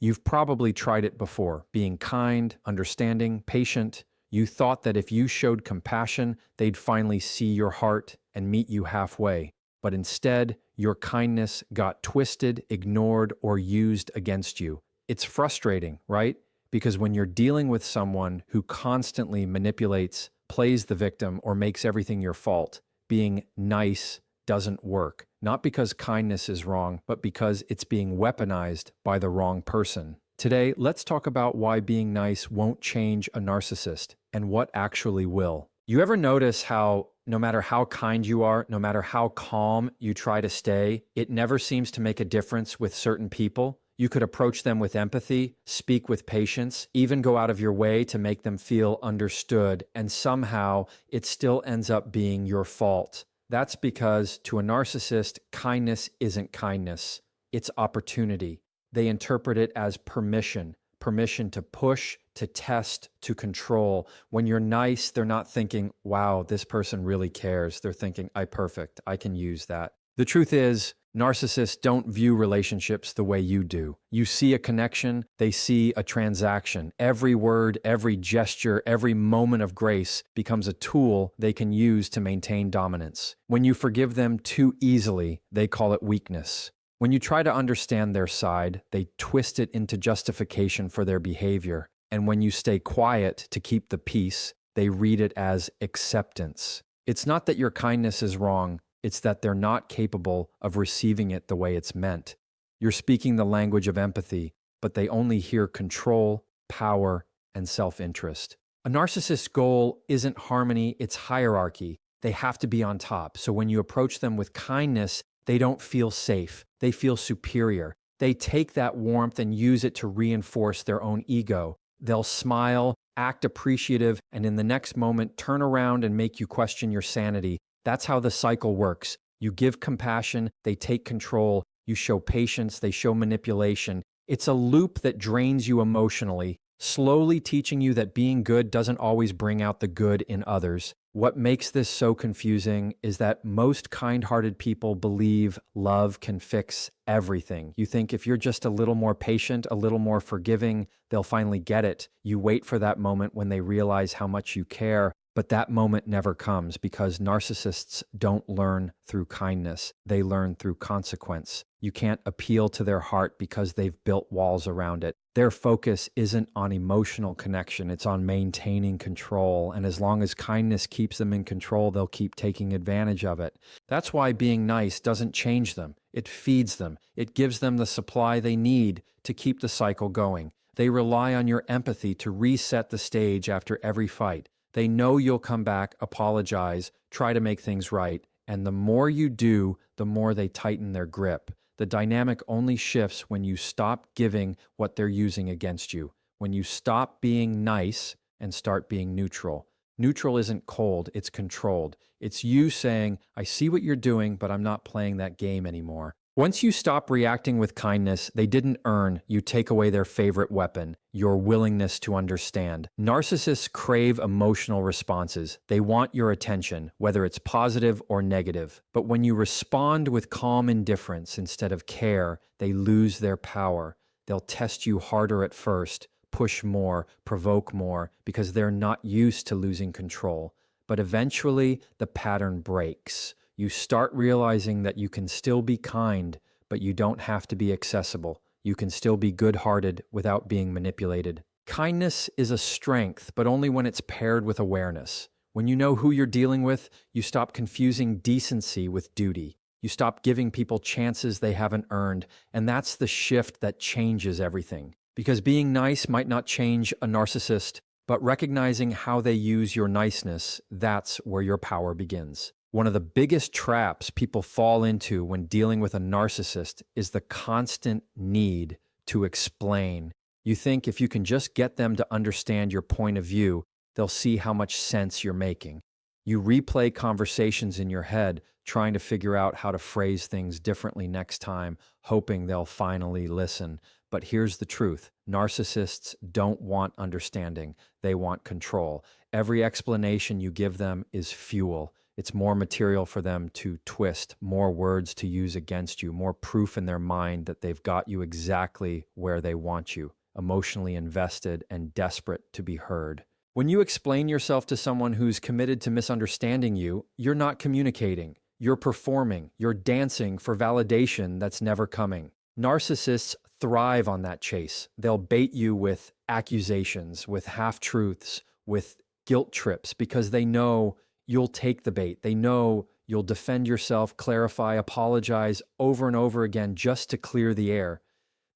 You've probably tried it before, being kind, understanding, patient. You thought that if you showed compassion, they'd finally see your heart and meet you halfway. But instead, your kindness got twisted, ignored, or used against you. It's frustrating, right? Because when you're dealing with someone who constantly manipulates, plays the victim, or makes everything your fault, being nice doesn't work. Not because kindness is wrong, but because it's being weaponized by the wrong person. Today, let's talk about why being nice won't change a narcissist and what actually will. You ever notice how no matter how kind you are, no matter how calm you try to stay, it never seems to make a difference with certain people? You could approach them with empathy, speak with patience, even go out of your way to make them feel understood, and somehow it still ends up being your fault. That's because to a narcissist, kindness isn't kindness. It's opportunity. They interpret it as permission to push, to test, to control. When you're nice, they're not thinking, wow, this person really cares. They're thinking, perfect, I can use that. The truth is, narcissists don't view relationships the way you do. You see a connection, they see a transaction. Every word, every gesture, every moment of grace becomes a tool they can use to maintain dominance. When you forgive them too easily, they call it weakness. When you try to understand their side, they twist it into justification for their behavior. And when you stay quiet to keep the peace, they read it as acceptance. It's not that your kindness is wrong. It's that they're not capable of receiving it the way it's meant. You're speaking the language of empathy, but they only hear control, power, and self-interest. A narcissist's goal isn't harmony, it's hierarchy. They have to be on top. So when you approach them with kindness, they don't feel safe. They feel superior. They take that warmth and use it to reinforce their own ego. They'll smile, act appreciative, and in the next moment, turn around and make you question your sanity. That's how the cycle works. You give compassion, they take control. You show patience, they show manipulation. It's a loop that drains you emotionally, slowly teaching you that being good doesn't always bring out the good in others. What makes this so confusing is that most kind-hearted people believe love can fix everything. You think if you're just a little more patient, a little more forgiving, they'll finally get it. You wait for that moment when they realize how much you care. But that moment never comes because narcissists don't learn through kindness. They learn through consequence. You can't appeal to their heart because they've built walls around it. Their focus isn't on emotional connection, it's on maintaining control. And as long as kindness keeps them in control, they'll keep taking advantage of it. That's why being nice doesn't change them. It feeds them. It gives them the supply they need to keep the cycle going. They rely on your empathy to reset the stage after every fight. They know you'll come back, apologize, try to make things right, and the more you do, the more they tighten their grip. The dynamic only shifts when you stop giving what they're using against you, when you stop being nice and start being neutral. Neutral isn't cold, it's controlled. It's you saying, I see what you're doing, but I'm not playing that game anymore. Once you stop reacting with kindness they didn't earn, you take away their favorite weapon, your willingness to understand. Narcissists crave emotional responses. They want your attention, whether it's positive or negative. But when you respond with calm indifference instead of care, they lose their power. They'll test you harder at first, push more, provoke more, because they're not used to losing control. But eventually, the pattern breaks. You start realizing that you can still be kind, but you don't have to be accessible. You can still be good-hearted without being manipulated. Kindness is a strength, but only when it's paired with awareness. When you know who you're dealing with, you stop confusing decency with duty. You stop giving people chances they haven't earned, and that's the shift that changes everything. Because being nice might not change a narcissist, but recognizing how they use your niceness, that's where your power begins. One of the biggest traps people fall into when dealing with a narcissist is the constant need to explain. You think if you can just get them to understand your point of view, they'll see how much sense you're making. You replay conversations in your head, trying to figure out how to phrase things differently next time, hoping they'll finally listen. But here's the truth. Narcissists don't want understanding. They want control. Every explanation you give them is fuel. It's more material for them to twist, more words to use against you, more proof in their mind that they've got you exactly where they want you, emotionally invested and desperate to be heard. When you explain yourself to someone who's committed to misunderstanding you, you're not communicating. You're performing. You're dancing for validation that's never coming. Narcissists thrive on that chase. They'll bait you with accusations, with half-truths, with guilt trips, because they know you'll take the bait. They know you'll defend yourself, clarify, apologize over and over again just to clear the air.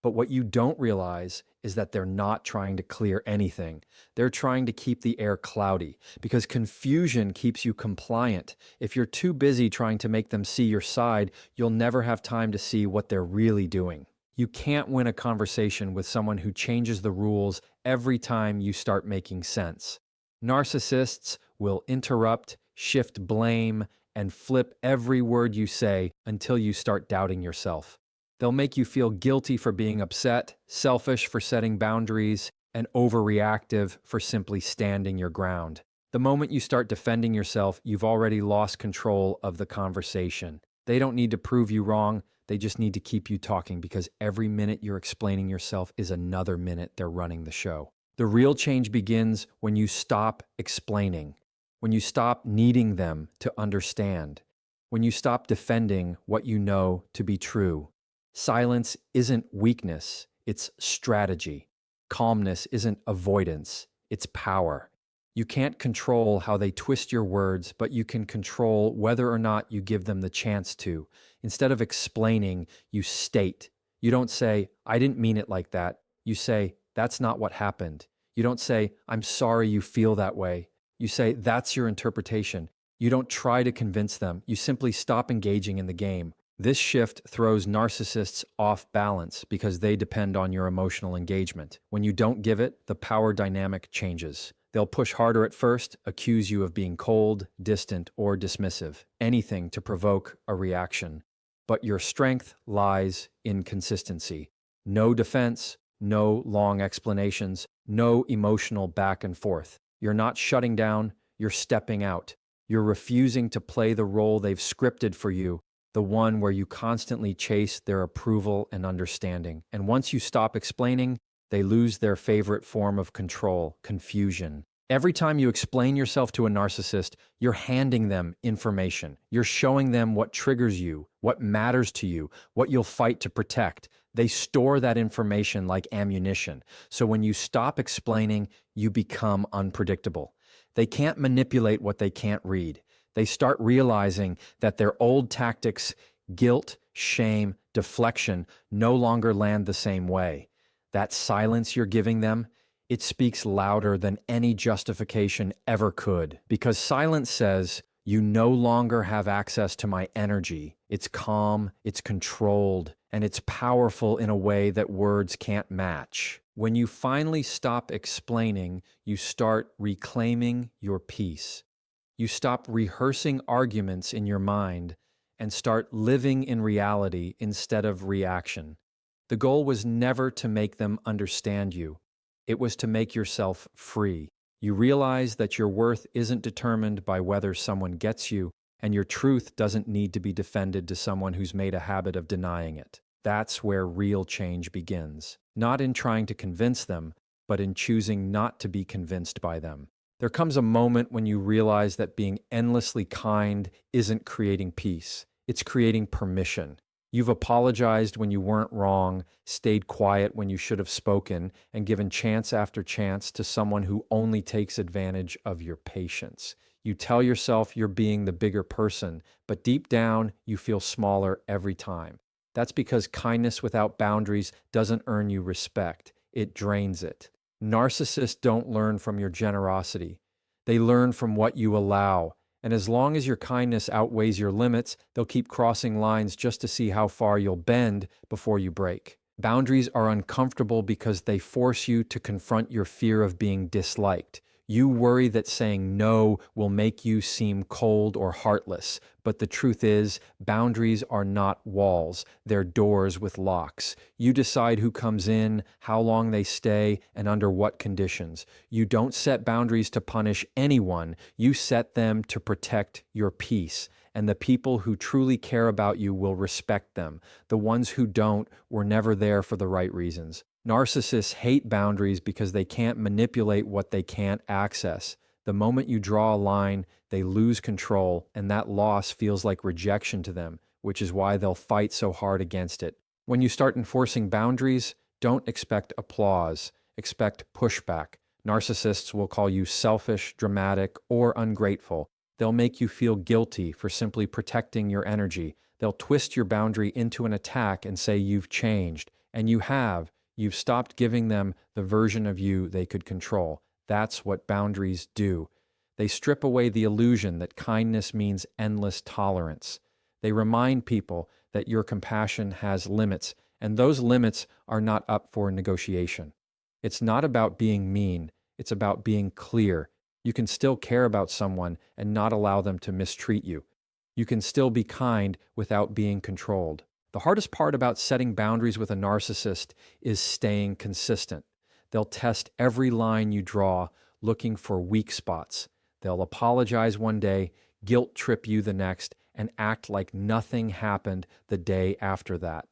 But what you don't realize is that they're not trying to clear anything. They're trying to keep the air cloudy because confusion keeps you compliant. If you're too busy trying to make them see your side, you'll never have time to see what they're really doing. You can't win a conversation with someone who changes the rules every time you start making sense. Narcissists will interrupt, shift blame, and flip every word you say until you start doubting yourself. They'll make you feel guilty for being upset, selfish for setting boundaries, and overreactive for simply standing your ground. The moment you start defending yourself, you've already lost control of the conversation. They don't need to prove you wrong. They just need to keep you talking because every minute you're explaining yourself is another minute they're running the show. The real change begins when you stop explaining, when you stop needing them to understand, when you stop defending what you know to be true. Silence isn't weakness, it's strategy. Calmness isn't avoidance, it's power. You can't control how they twist your words, but you can control whether or not you give them the chance to. Instead of explaining, you state. You don't say, I didn't mean it like that. You say, that's not what happened. You don't say, I'm sorry you feel that way. You say, that's your interpretation. You don't try to convince them. You simply stop engaging in the game. This shift throws narcissists off balance because they depend on your emotional engagement. When you don't give it, the power dynamic changes. They'll push harder at first, accuse you of being cold, distant, or dismissive, anything to provoke a reaction. But your strength lies in consistency. No defense, no long explanations, no emotional back and forth. You're not shutting down, you're stepping out. You're refusing to play the role they've scripted for you, the one where you constantly chase their approval and understanding. And once you stop explaining, they lose their favorite form of control, confusion. Every time you explain yourself to a narcissist, you're handing them information. You're showing them what triggers you, what matters to you, what you'll fight to protect. They store that information like ammunition. So when you stop explaining, you become unpredictable. They can't manipulate what they can't read. They start realizing that their old tactics, guilt, shame, deflection, no longer land the same way. That silence you're giving them, it speaks louder than any justification ever could. Because silence says, you no longer have access to my energy. It's calm, it's controlled, and it's powerful in a way that words can't match. When you finally stop explaining, you start reclaiming your peace. You stop rehearsing arguments in your mind and start living in reality instead of reaction. The goal was never to make them understand you. It was to make yourself free. You realize that your worth isn't determined by whether someone gets you, and your truth doesn't need to be defended to someone who's made a habit of denying it. That's where real change begins. Not in trying to convince them, but in choosing not to be convinced by them. There comes a moment when you realize that being endlessly kind isn't creating peace. It's creating permission. You've apologized when you weren't wrong, stayed quiet when you should have spoken, and given chance after chance to someone who only takes advantage of your patience. You tell yourself you're being the bigger person, but deep down, you feel smaller every time. That's because kindness without boundaries doesn't earn you respect. It drains it. Narcissists don't learn from your generosity. They learn from what you allow. And as long as your kindness outweighs your limits, they'll keep crossing lines just to see how far you'll bend before you break. Boundaries are uncomfortable because they force you to confront your fear of being disliked, You worry that saying no will make you seem cold or heartless, but the truth is, boundaries are not walls, they're doors with locks. You decide who comes in, how long they stay, and under what conditions. You don't set boundaries to punish anyone, you set them to protect your peace. And the people who truly care about you will respect them. The ones who don't were never there for the right reasons. Narcissists hate boundaries because they can't manipulate what they can't access. The moment you draw a line, they lose control, and that loss feels like rejection to them, which is why they'll fight so hard against it. When you start enforcing boundaries, don't expect applause, expect pushback. Narcissists will call you selfish, dramatic, or ungrateful. They'll make you feel guilty for simply protecting your energy. They'll twist your boundary into an attack and say you've changed, and you have. You've stopped giving them the version of you they could control. That's what boundaries do. They strip away the illusion that kindness means endless tolerance. They remind people that your compassion has limits, and those limits are not up for negotiation. It's not about being mean, it's about being clear. You can still care about someone and not allow them to mistreat you. You can still be kind without being controlled. The hardest part about setting boundaries with a narcissist is staying consistent. They'll test every line you draw, looking for weak spots. They'll apologize one day, guilt trip you the next, and act like nothing happened the day after that.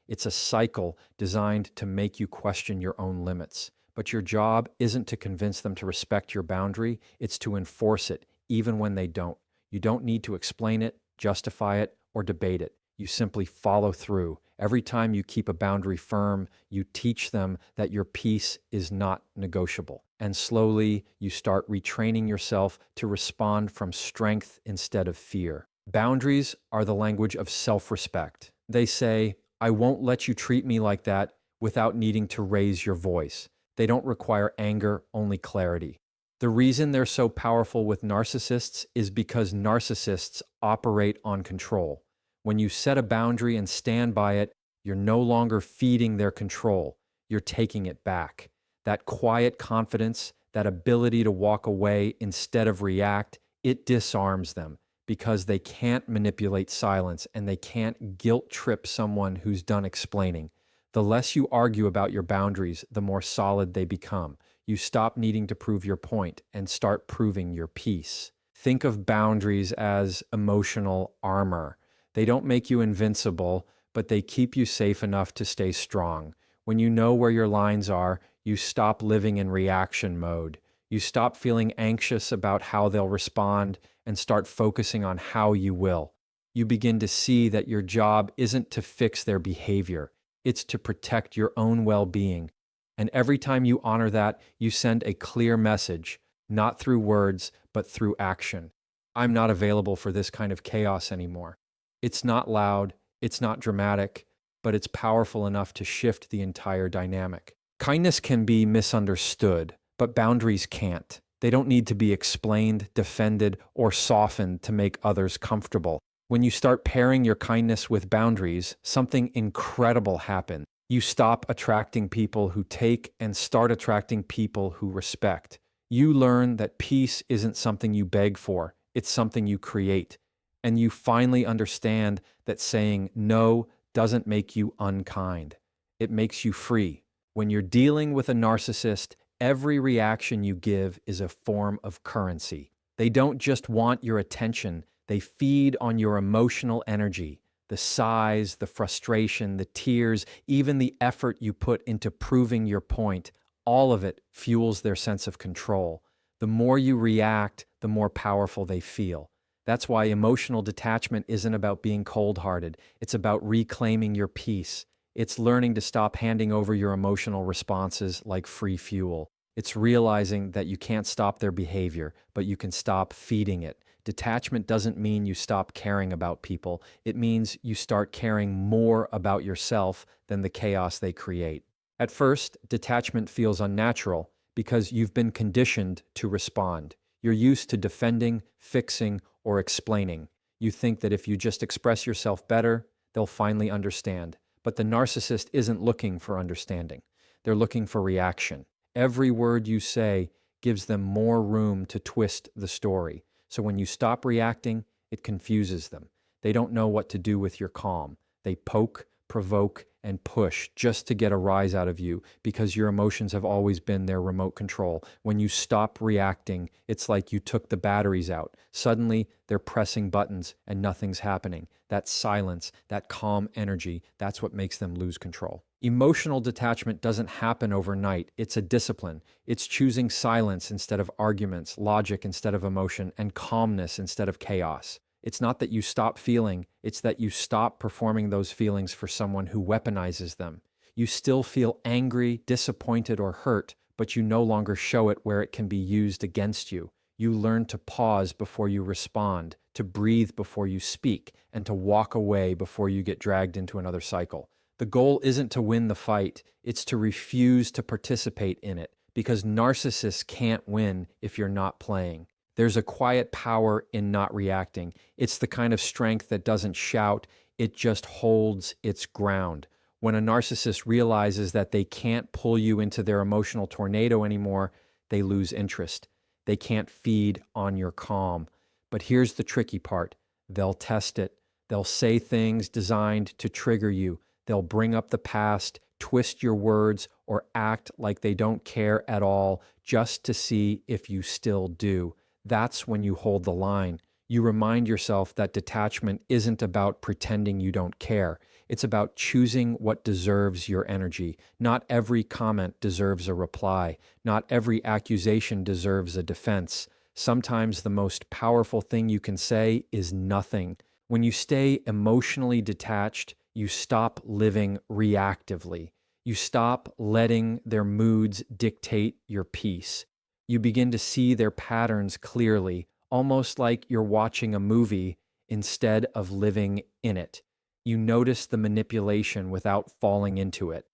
It's a cycle designed to make you question your own limits. But your job isn't to convince them to respect your boundary, it's to enforce it, even when they don't. You don't need to explain it, justify it, or debate it. You simply follow through. Every time you keep a boundary firm, you teach them that your peace is not negotiable. And slowly, you start retraining yourself to respond from strength instead of fear. Boundaries are the language of self-respect. They say, I won't let you treat me like that without needing to raise your voice. They don't require anger, only clarity. The reason they're so powerful with narcissists is because narcissists operate on control. When you set a boundary and stand by it, you're no longer feeding their control. You're taking it back. That quiet confidence, that ability to walk away instead of react, it disarms them because they can't manipulate silence and they can't guilt trip someone who's done explaining. The less you argue about your boundaries, the more solid they become. You stop needing to prove your point and start proving your peace. Think of boundaries as emotional armor. They don't make you invincible, but they keep you safe enough to stay strong. When you know where your lines are, you stop living in reaction mode. You stop feeling anxious about how they'll respond and start focusing on how you will. You begin to see that your job isn't to fix their behavior. It's to protect your own well-being. And every time you honor that, you send a clear message, not through words, but through action. I'm not available for this kind of chaos anymore. It's not loud, it's not dramatic, but it's powerful enough to shift the entire dynamic. Kindness can be misunderstood, but boundaries can't. They don't need to be explained, defended, or softened to make others comfortable. When you start pairing your kindness with boundaries, something incredible happens. You stop attracting people who take and start attracting people who respect. You learn that peace isn't something you beg for, it's something you create. And you finally understand that saying no doesn't make you unkind. It makes you free. When you're dealing with a narcissist, every reaction you give is a form of currency. They don't just want your attention, they feed on your emotional energy. The sighs, the frustration, the tears, even the effort you put into proving your point, all of it fuels their sense of control. The more you react, the more powerful they feel. That's why emotional detachment isn't about being cold-hearted. It's about reclaiming your peace. It's learning to stop handing over your emotional responses like free fuel. It's realizing that you can't stop their behavior, but you can stop feeding it. Detachment doesn't mean you stop caring about people. It means you start caring more about yourself than the chaos they create. At first, detachment feels unnatural because you've been conditioned to respond. You're used to defending, fixing, or explaining. You think that if you just express yourself better, they'll finally understand. But the narcissist isn't looking for understanding. They're looking for reaction. Every word you say gives them more room to twist the story. So when you stop reacting, it confuses them. They don't know what to do with your calm. They poke, provoke, and push just to get a rise out of you because your emotions have always been their remote control. When you stop reacting, it's like you took the batteries out. Suddenly, they're pressing buttons and nothing's happening. That silence, that calm energy, that's what makes them lose control. Emotional detachment doesn't happen overnight. It's a discipline. It's choosing silence instead of arguments, logic instead of emotion, and calmness instead of chaos. It's not that you stop feeling, it's that you stop performing those feelings for someone who weaponizes them. You still feel angry, disappointed, or hurt, but you no longer show it where it can be used against you. You learn to pause before you respond, to breathe before you speak, and to walk away before you get dragged into another cycle. The goal isn't to win the fight, it's to refuse to participate in it, because narcissists can't win if you're not playing. There's a quiet power in not reacting. It's the kind of strength that doesn't shout, it just holds its ground. When a narcissist realizes that they can't pull you into their emotional tornado anymore, they lose interest. They can't feed on your calm. But here's the tricky part. They'll test it. They'll say things designed to trigger you. They'll bring up the past, twist your words, or act like they don't care at all just to see if you still do. That's when you hold the line. You remind yourself that detachment isn't about pretending you don't care. It's about choosing what deserves your energy. Not every comment deserves a reply. Not every accusation deserves a defense. Sometimes the most powerful thing you can say is nothing. When you stay emotionally detached, you stop living reactively. You stop letting their moods dictate your peace. You begin to see their patterns clearly, almost like you're watching a movie instead of living in it. You notice the manipulation without falling into it.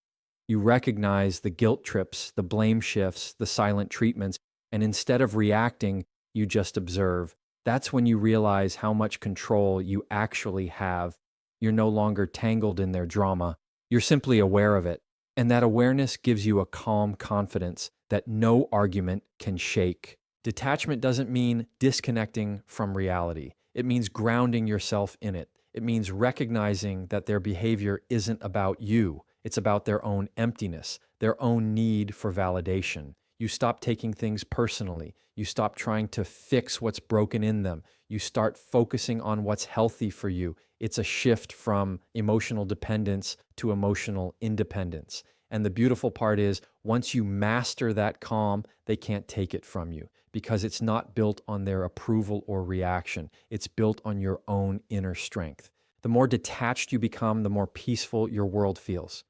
You recognize the guilt trips, the blame shifts, the silent treatments, and instead of reacting, you just observe. That's when you realize how much control you actually have. You're no longer tangled in their drama. You're simply aware of it. And that awareness gives you a calm confidence that no argument can shake. Detachment doesn't mean disconnecting from reality. It means grounding yourself in it. It means recognizing that their behavior isn't about you. It's about their own emptiness, their own need for validation. You stop taking things personally. You stop trying to fix what's broken in them. You start focusing on what's healthy for you. It's a shift from emotional dependence to emotional independence. And the beautiful part is, once you master that calm, they can't take it from you because it's not built on their approval or reaction. It's built on your own inner strength. The more detached you become, the more peaceful your world feels.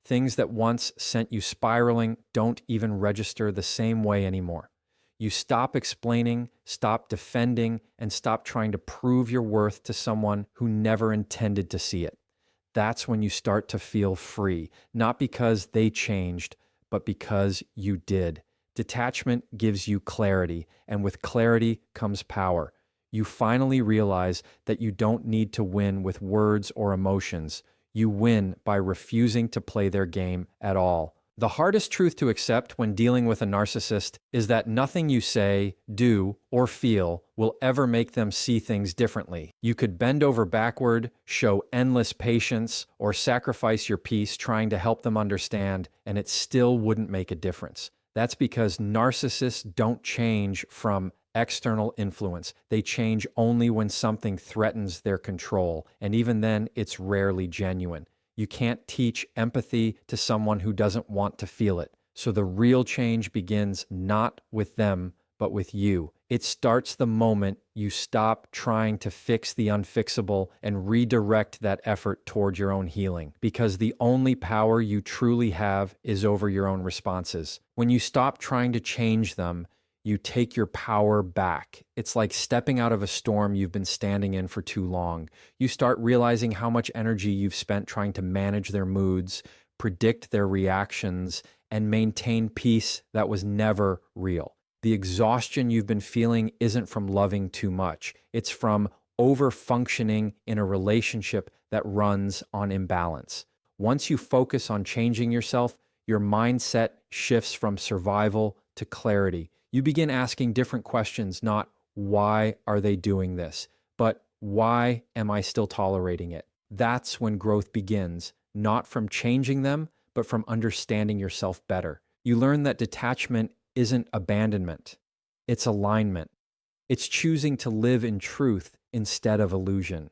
Things that once sent you spiraling don't even register the same way anymore. You stop explaining, stop defending, and stop trying to prove your worth to someone who never intended to see it. That's when you start to feel free, not because they changed, but because you did. Detachment gives you clarity, and with clarity comes power. You finally realize that you don't need to win with words or emotions. You win by refusing to play their game at all. The hardest truth to accept when dealing with a narcissist is that nothing you say, do, or feel will ever make them see things differently. You could bend over backward, show endless patience, or sacrifice your peace trying to help them understand, and it still wouldn't make a difference. That's because narcissists don't change from external influence. They change only when something threatens their control, and even then, it's rarely genuine. You can't teach empathy to someone who doesn't want to feel it. So the real change begins not with them, but with you. It starts the moment you stop trying to fix the unfixable and redirect that effort toward your own healing. Because the only power you truly have is over your own responses. When you stop trying to change them, you take your power back. It's like stepping out of a storm you've been standing in for too long. You start realizing how much energy you've spent trying to manage their moods, predict their reactions, and maintain peace that was never real. The exhaustion you've been feeling isn't from loving too much. It's from over-functioning in a relationship that runs on imbalance. Once you focus on changing yourself, your mindset shifts from survival to clarity. You begin asking different questions, not why are they doing this, but why am I still tolerating it? That's when growth begins, not from changing them, but from understanding yourself better. You learn that detachment isn't abandonment, it's alignment. It's choosing to live in truth instead of illusion.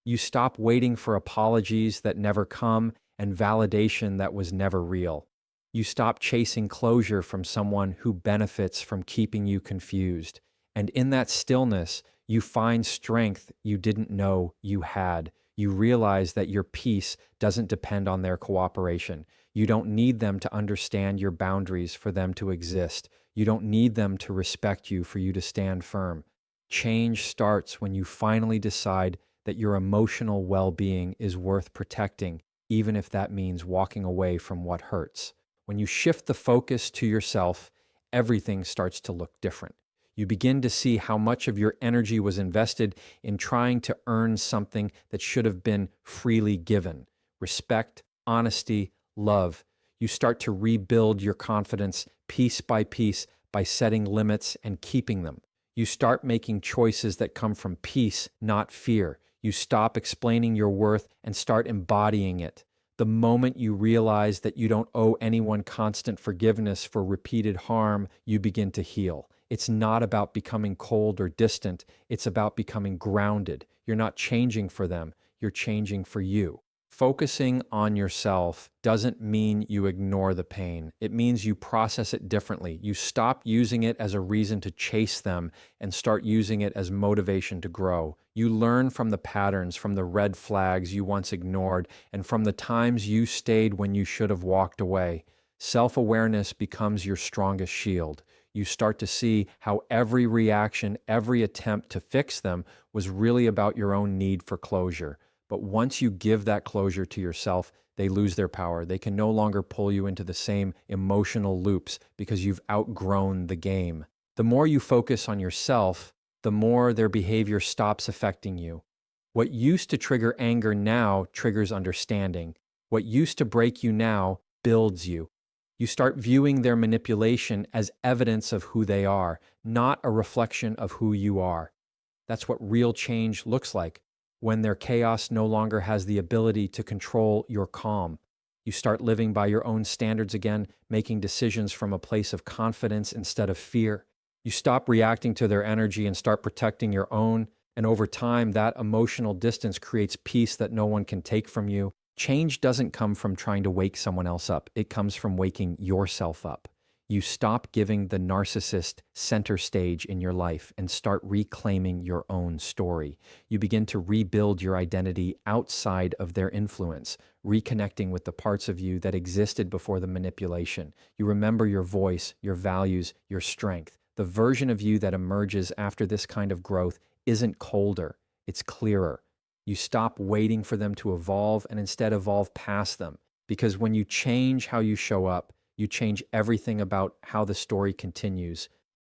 You stop waiting for apologies that never come and validation that was never real. You stop chasing closure from someone who benefits from keeping you confused. And in that stillness, you find strength you didn't know you had. You realize that your peace doesn't depend on their cooperation. You don't need them to understand your boundaries for them to exist. You don't need them to respect you for you to stand firm. Change starts when you finally decide that your emotional well-being is worth protecting, even if that means walking away from what hurts. When you shift the focus to yourself, everything starts to look different. You begin to see how much of your energy was invested in trying to earn something that should have been freely given. Respect, honesty, love. You start to rebuild your confidence piece by piece by setting limits and keeping them. You start making choices that come from peace, not fear. You stop explaining your worth and start embodying it. The moment you realize that you don't owe anyone constant forgiveness for repeated harm, you begin to heal. It's not about becoming cold or distant. It's about becoming grounded. You're not changing for them. You're changing for you. Focusing on yourself doesn't mean you ignore the pain. It means you process it differently. You stop using it as a reason to chase them and start using it as motivation to grow. You learn from the patterns, from the red flags you once ignored, and from the times you stayed when you should have walked away. Self-awareness becomes your strongest shield. You start to see how every reaction, every attempt to fix them was really about your own need for closure. But once you give that closure to yourself, they lose their power. They can no longer pull you into the same emotional loops because you've outgrown the game. The more you focus on yourself, the more their behavior stops affecting you. What used to trigger anger now triggers understanding. What used to break you now builds you. You start viewing their manipulation as evidence of who they are, not a reflection of who you are. That's what real change looks like. When their chaos no longer has the ability to control your calm. You start living by your own standards again, making decisions from a place of confidence instead of fear. You stop reacting to their energy and start protecting your own. And over time, that emotional distance creates peace that no one can take from you. Change doesn't come from trying to wake someone else up. It comes from waking yourself up. You stop giving the narcissist center stage in your life and start reclaiming your own story. You begin to rebuild your identity outside of their influence, reconnecting with the parts of you that existed before the manipulation. You remember your voice, your values, your strength. The version of you that emerges after this kind of growth isn't colder, it's clearer. You stop waiting for them to evolve and instead evolve past them. Because when you change how you show up, you change everything about how the story continues.